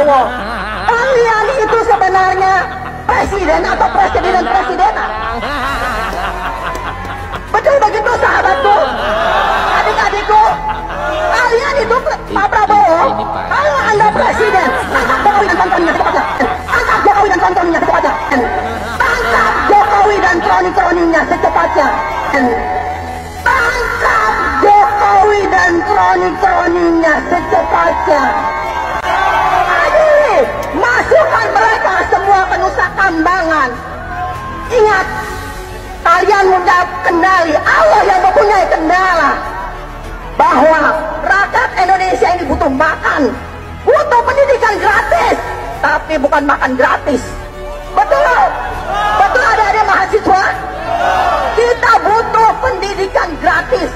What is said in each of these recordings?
Prabowo, kalian itu sebenarnya presiden atau presidenan. Betul begitu sahabatku, adik-adikku. Kalian itu Pak Prabowo, kalau Anda presiden, tangkap Jokowi dan kawan-kawannya secepatnya. Tangkap Jokowi dan kawan-kawannya secepatnya. Tangkap Jokowi dan kroni-kroninya secepatnya. Tangkap Jokowi dan kroni-kroninya secepatnya. Adili, masukkan mereka semua penusak kambangan. Ingat, kalian mudah kendali, Allah yang mempunyai kendala. Bahwa rakyat Indonesia ini butuh makan, butuh pendidikan gratis, tapi bukan makan gratis. Betul? Betul adik-adik mahasiswa? Kita butuh pendidikan gratis,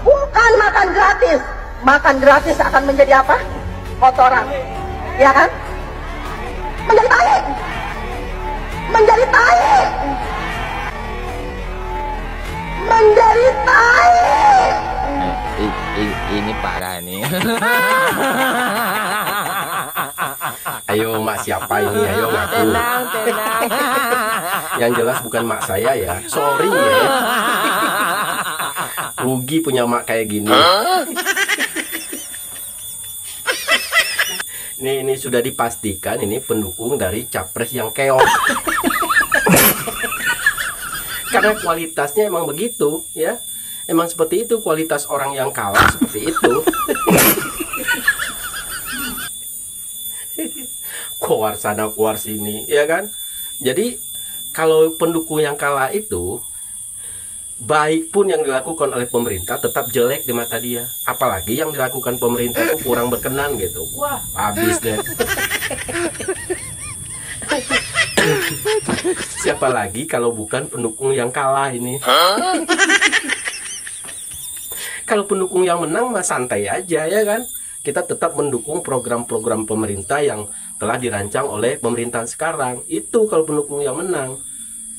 bukan makan gratis. Makan gratis akan menjadi apa? Kotoran, ya kan? Menjadi tai. Menjadi tai. Menjadi tai. Ini parah nih. Ayo mak siapa ini? Ayo ngaku. Tenang. Yang jelas bukan mak saya ya. Sorry ya. Rugi punya mak kayak gini. Ini sudah dipastikan ini pendukung dari capres yang keok. Karena kualitasnya emang begitu ya. Emang seperti itu kualitas orang yang kalah, seperti itu. Keluar sana keluar sini ya kan. Jadi kalau pendukung yang kalah itu, baik pun yang dilakukan oleh pemerintah tetap jelek di mata dia. Apalagi yang dilakukan pemerintah itu kurang berkenan gitu. Wah, habis deh. Siapa lagi kalau bukan pendukung yang kalah ini? Kalau pendukung yang menang mah santai aja ya kan. Kita tetap mendukung program-program pemerintah yang telah dirancang oleh pemerintahan sekarang. Itu kalau pendukung yang menang.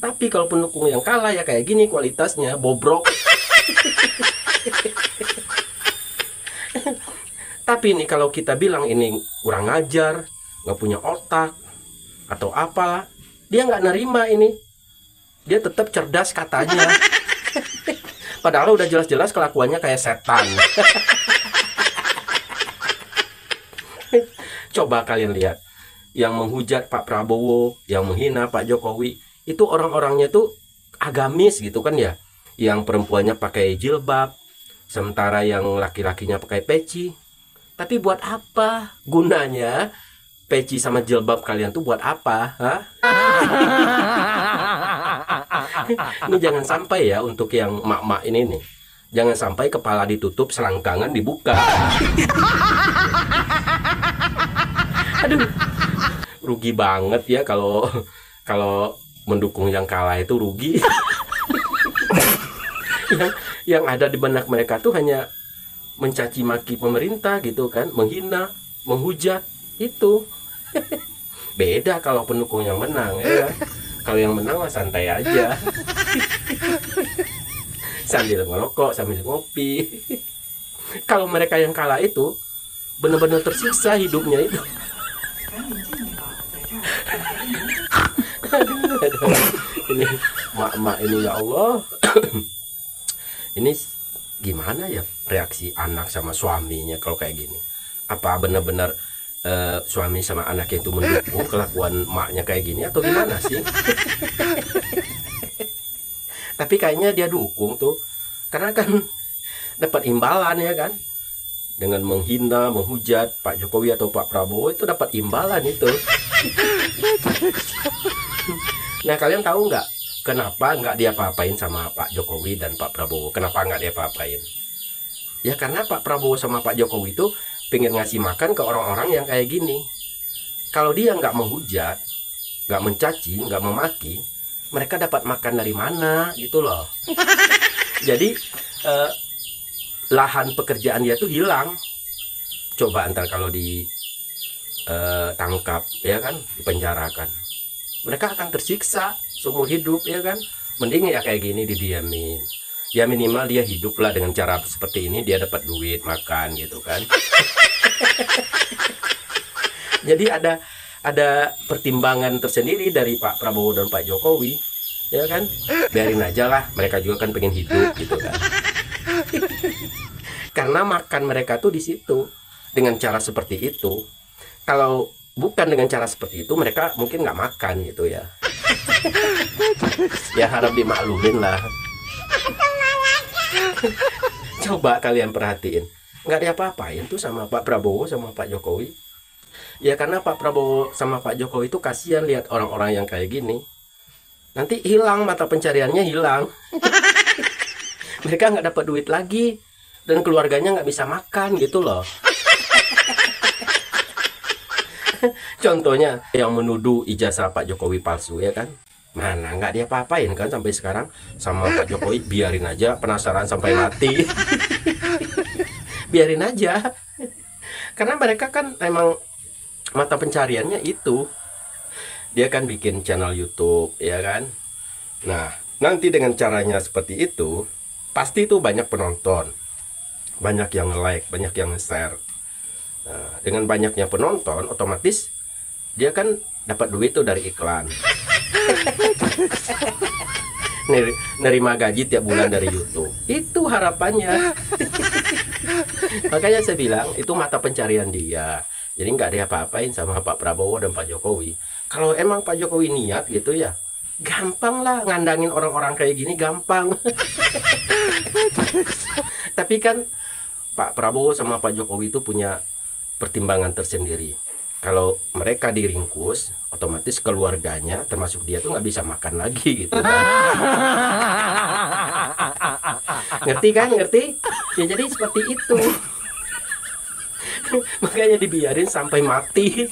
Tapi kalau pendukung yang kalah ya kayak gini kualitasnya bobrok. Tapi nih kalau kita bilang ini kurang ajar, nggak punya otak atau apalah, dia nggak nerima ini. Dia tetap cerdas katanya. Padahal udah jelas-jelas kelakuannya kayak setan. Coba kalian lihat, yang menghujat Pak Prabowo, yang menghina Pak Jokowi, itu orang-orangnya tuh agamis gitu kan ya. Yang perempuannya pakai jilbab, sementara yang laki-lakinya pakai peci. Tapi buat apa gunanya peci sama jilbab kalian tuh buat apa? Hah? Ini jangan sampai ya untuk yang mak-mak ini nih. Jangan sampai kepala ditutup, selangkangan dibuka. Aduh, rugi banget ya kalau mendukung yang kalah itu rugi. yang ada di benak mereka tuh hanya mencaci maki pemerintah gitu kan, menghina, menghujat itu. Beda kalau pendukung yang menang ya. Kalau yang menang mah santai aja. Sambil ngerokok, sambil ngopi. Kalau mereka yang kalah itu benar-benar tersiksa hidupnya itu. Aduh. Ini mak-mak ini ya Allah. Ini gimana ya reaksi anak sama suaminya kalau kayak gini? Apa benar-benar suami sama anaknya itu mendukung kelakuan maknya kayak gini atau gimana sih? Tapi kayaknya dia dukung tuh, karena kan dapat imbalan ya kan, dengan menghina, menghujat Pak Jokowi atau Pak Prabowo itu dapat imbalan itu. Nah kalian tahu nggak kenapa nggak diapa-apain sama Pak Jokowi dan Pak Prabowo? Kenapa nggak diapa-apain? Ya karena Pak Prabowo sama Pak Jokowi itu pengen ngasih makan ke orang-orang yang kayak gini. Kalau dia nggak menghujat, nggak mencaci, nggak memaki, mereka dapat makan dari mana gitu loh. Jadi lahan pekerjaan dia tuh hilang. Coba antar kalau ditangkap ya kan, dipenjarakan, mereka akan tersiksa seumur hidup ya kan. Mending ya kayak gini didiamin. Ya minimal dia hidup lah dengan cara seperti ini, dia dapat duit makan gitu kan. Jadi ada pertimbangan tersendiri dari Pak Prabowo dan Pak Jokowi, ya kan? Biarin aja lah, mereka juga kan pengen hidup gitu kan. Karena makan mereka tuh di situ dengan cara seperti itu. Kalau bukan dengan cara seperti itu, mereka mungkin nggak makan gitu ya. Ya harap dimaklumin lah. Coba kalian perhatiin, nggak diapa-apain tuh sama Pak Prabowo sama Pak Jokowi. Ya karena Pak Prabowo sama Pak Jokowi itu kasihan lihat orang-orang yang kayak gini. Nanti hilang, mata pencariannya hilang. Mereka nggak dapat duit lagi dan keluarganya nggak bisa makan gitu loh. Contohnya yang menuduh ijazah Pak Jokowi palsu, ya kan? Mana nggak dia apa-apain kan sampai sekarang sama Pak Jokowi. Biarin aja, penasaran sampai mati. Biarin aja. Karena mereka kan emang mata pencariannya itu. Dia kan bikin channel YouTube, ya kan? Nah, nanti dengan caranya seperti itu, pasti itu banyak penonton, banyak yang like, banyak yang share. Nah, dengan banyaknya penonton, otomatis dia kan dapat duit tuh dari iklan. Nerima gaji tiap bulan dari YouTube. Itu harapannya. Makanya saya bilang itu mata pencarian dia. Jadi nggak ada apa-apain sama Pak Prabowo dan Pak Jokowi. Kalau emang Pak Jokowi niat gitu ya, gampang lah ngandangin orang-orang kayak gini, gampang. Tapi kan Pak Prabowo sama Pak Jokowi itu punya pertimbangan tersendiri. Kalau mereka diringkus, otomatis keluarganya termasuk dia tuh nggak bisa makan lagi gitu kan. Ngerti kan? Ngerti? Ya jadi seperti itu. Makanya dibiarin sampai mati.